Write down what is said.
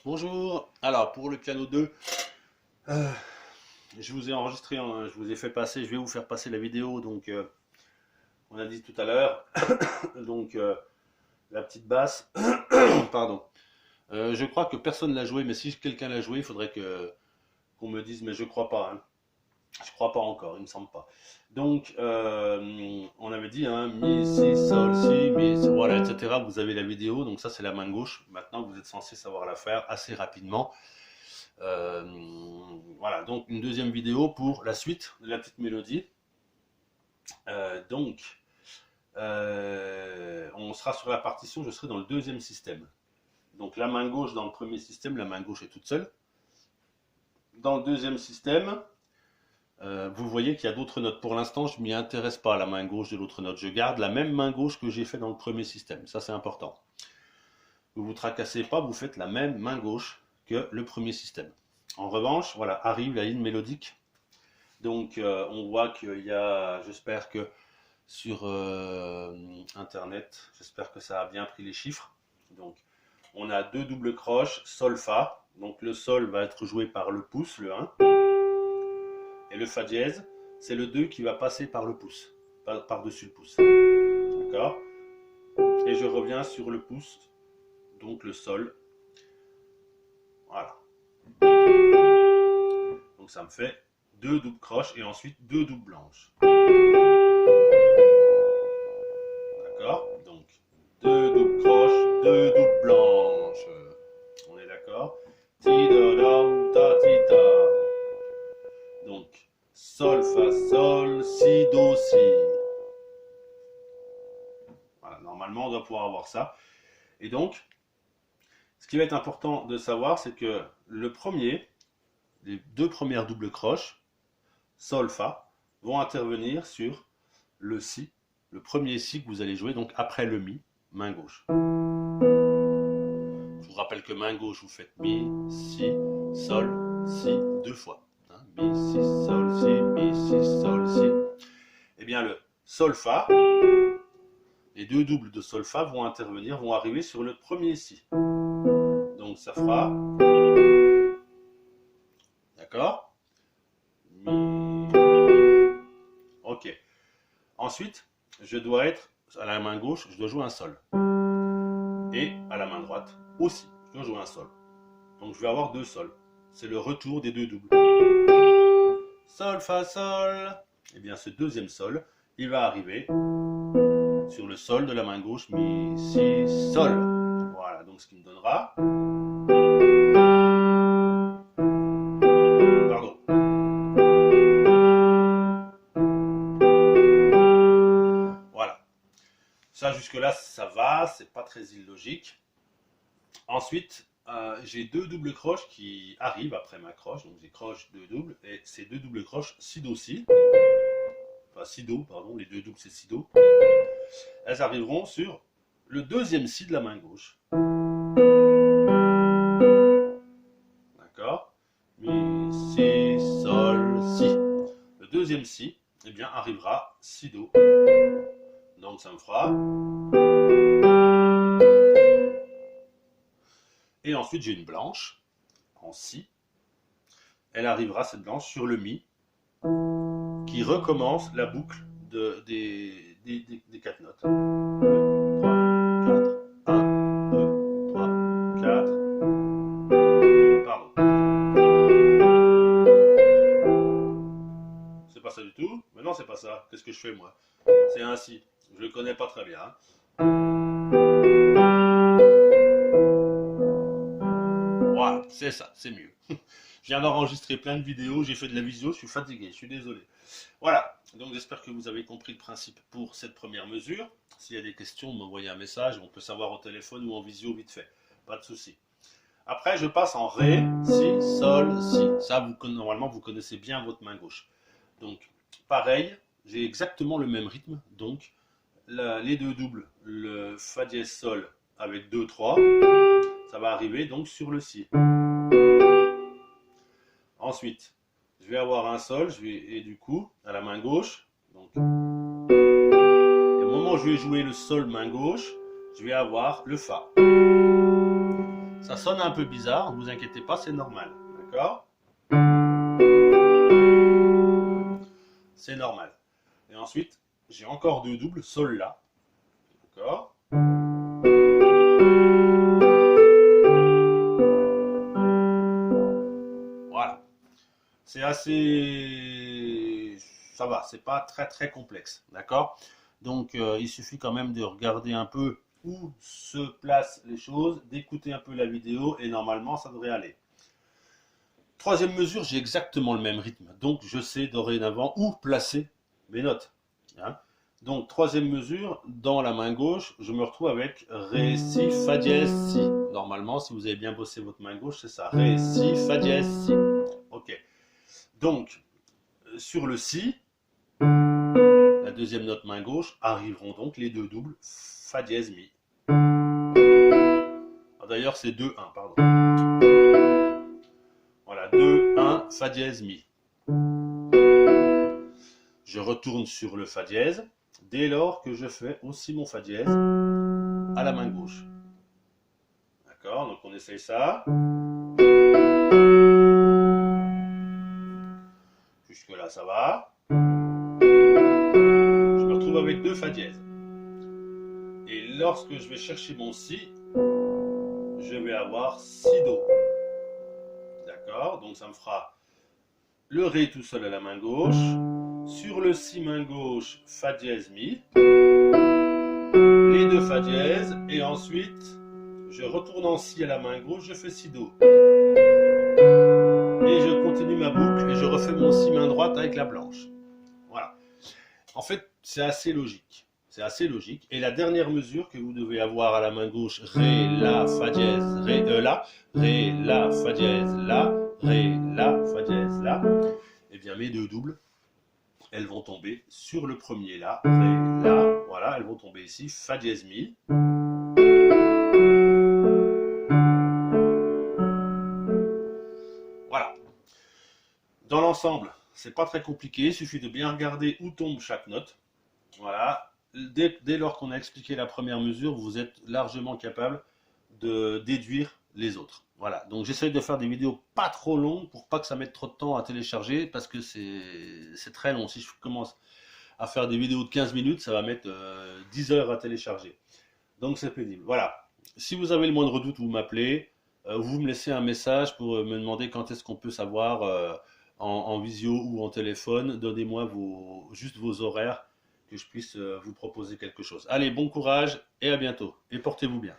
Bonjour, alors pour le piano 2, euh, je vous ai enregistré, je vous ai fait passer, je vais vous faire passer la vidéo, donc on a dit tout à l'heure, donc la petite basse, pardon. Je crois que personne l'a joué, mais si quelqu'un l'a joué, il faudrait qu'on me dise, mais je crois pas, hein. Je crois pas encore, il me semble pas. Donc on avait dit, hein, mi, si, sol, si, mi, voilà, etc. Vous avez la vidéo, donc ça c'est la main gauche. Maintenant vous êtes censé savoir la faire assez rapidement. Euh, voilà, donc une deuxième vidéo pour la suite de la petite mélodie. On sera sur la partition, je serai dans le deuxième système. Donc la main gauche dans le premier système, la main gauche est toute seule. Dans le deuxième système, vous voyez qu'il y a d'autres notes. Pour l'instant, je ne m'y intéresse pas à la main gauche de l'autre note. Je garde la même main gauche que j'ai fait dans le premier système. Ça, c'est important. Vous ne vous tracassez pas, vous faites la même main gauche que le premier système. En revanche, voilà, arrive la ligne mélodique. Donc on voit qu'il y a, j'espère que sur internet, j'espère que ça a bien pris les chiffres. Donc on a deux doubles croches, sol, fa. Donc le sol va être joué par le pouce, le 1. Et le fa dièse, c'est le 2 qui va passer par le pouce, par-dessus le pouce. D'accord? Et je reviens sur le pouce, donc le sol. Voilà. Donc ça me fait deux doubles croches et ensuite deux doubles blanches. D'accord? Donc deux doubles croches, deux doubles blanches. On est d'accord? Ti do do ta ti ta. Donc sol fa sol si do si. Voilà, normalement on doit pouvoir avoir ça. Et donc ce qui va être important de savoir, c'est que le premier, les deux premières doubles croches, sol fa, vont intervenir sur le si, le premier si que vous allez jouer, donc après le mi, main gauche. Je vous rappelle que main gauche, vous faites mi, si, sol, si, deux fois. Hein, mi, si, sol, si, mi, si, sol, si. Eh bien, le sol, fa, les deux doubles de sol, fa vont intervenir, vont arriver sur le premier si. Donc, ça fera. D'accord? Mi. Ok. Ensuite, je dois être à la main gauche, je dois jouer un sol. Et à la main droite aussi, je dois jouer un sol. Donc je vais avoir deux sols. C'est le retour des deux doubles. Sol, fa, sol. Et bien ce deuxième sol, il va arriver sur le sol de la main gauche, mi, si, sol. Voilà, donc ce qui me donnera. Pardon. Voilà. Ça jusque-là, ça va, c'est pas très illogique. Ensuite, j'ai deux doubles croches qui arrivent après ma croche, donc j'ai croche deux doubles, et ces deux doubles croches, si do si, enfin si do, pardon, les deux doubles c'est si do, elles arriveront sur le deuxième si de la main gauche. D'accord? Mi, si, sol, si. Le deuxième si, eh bien, arrivera si do. Donc ça me fera. Et ensuite j'ai une blanche en si. Elle arrivera, cette blanche, sur le mi, qui recommence la boucle des quatre notes. 2, 3, 4, 1, 2, 3, 4. Pardon. C'est pas ça du tout. Mais non, c'est pas ça. Qu'est-ce que je fais moi? C'est un si. Je le connais pas très bien. Voilà, c'est ça, c'est mieux. Je viens d'enregistrer plein de vidéos, j'ai fait de la visio, je suis fatigué, je suis désolé. Voilà, donc j'espère que vous avez compris le principe pour cette première mesure. S'il y a des questions, m'envoyez un message, on peut savoir au téléphone ou en visio vite fait, pas de souci. Après, je passe en ré, si, sol, si. Ça, normalement, vous connaissez bien votre main gauche. Donc, pareil, j'ai exactement le même rythme. Donc, les deux doubles, le fa dièse sol avec 2, 3, ça va arriver donc sur le si. Ensuite, je vais avoir un sol, et du coup, à la main gauche, donc, et au moment où je vais jouer le sol main gauche, je vais avoir le fa. Ça sonne un peu bizarre, ne vous inquiétez pas, c'est normal. D'accord? C'est normal. Et ensuite, j'ai encore deux doubles, Sol, La. D'accord? Voilà. C'est assez... Ça va, c'est pas très complexe. D'accord? Donc, il suffit quand même de regarder un peu où se placent les choses, d'écouter un peu la vidéo et normalement, ça devrait aller. Troisième mesure, j'ai exactement le même rythme. Donc, je sais dorénavant où placer mes notes. Hein? Donc, troisième mesure, dans la main gauche, je me retrouve avec Ré, Si, Fa dièse, Si. Normalement, si vous avez bien bossé votre main gauche, c'est ça. Ré, Si, Fa dièse, Si. Ok. Donc, sur le Si, la deuxième note main gauche, arriveront donc les deux doubles Fa dièse, Mi. D'ailleurs, c'est 2-1, pardon. Voilà, 2-1, Fa dièse, Mi. Je retourne sur le Fa dièse, dès lors que je fais aussi mon Fa dièse à la main gauche. D'accord, donc on essaye ça. Jusque là, ça va. Je me retrouve avec deux Fa dièse. Et lorsque je vais chercher mon Si, je vais avoir Si Do. D'accord, donc ça me fera le Ré tout seul à la main gauche. Sur le Si main gauche, Fa dièse Mi. Les deux Fa dièse. Et ensuite, je retourne en Si à la main gauche, je fais Si Do. Et je continue ma boucle et je refais mon Si main droite avec la blanche. Voilà. En fait, c'est assez logique. C'est assez logique. Et la dernière mesure que vous devez avoir à la main gauche, Ré, La, Fa dièse, Ré, La, Ré, La, Fa dièse, La, Ré, La, Fa dièse, La. Eh bien, mes deux doubles, elles vont tomber sur le premier La, Ré, La. Voilà, elles vont tomber ici, Fa dièse, Mi. Voilà. Dans l'ensemble, c'est pas très compliqué, il suffit de bien regarder où tombe chaque note. Voilà. Dès lors qu'on a expliqué la première mesure, vous êtes largement capable de déduire les autres. Voilà. Donc j'essaye de faire des vidéos pas trop longues pour pas que ça mette trop de temps à télécharger parce que c'est très long. Si je commence à faire des vidéos de 15 minutes, ça va mettre 10 heures à télécharger. Donc c'est pénible. Voilà. Si vous avez le moindre doute, vous m'appelez. Vous me laissez un message pour me demander quand est-ce qu'on peut savoir en visio ou en téléphone. Donnez-moi juste vos horaires que je puisse vous proposer quelque chose. Allez, bon courage et à bientôt. Et portez-vous bien.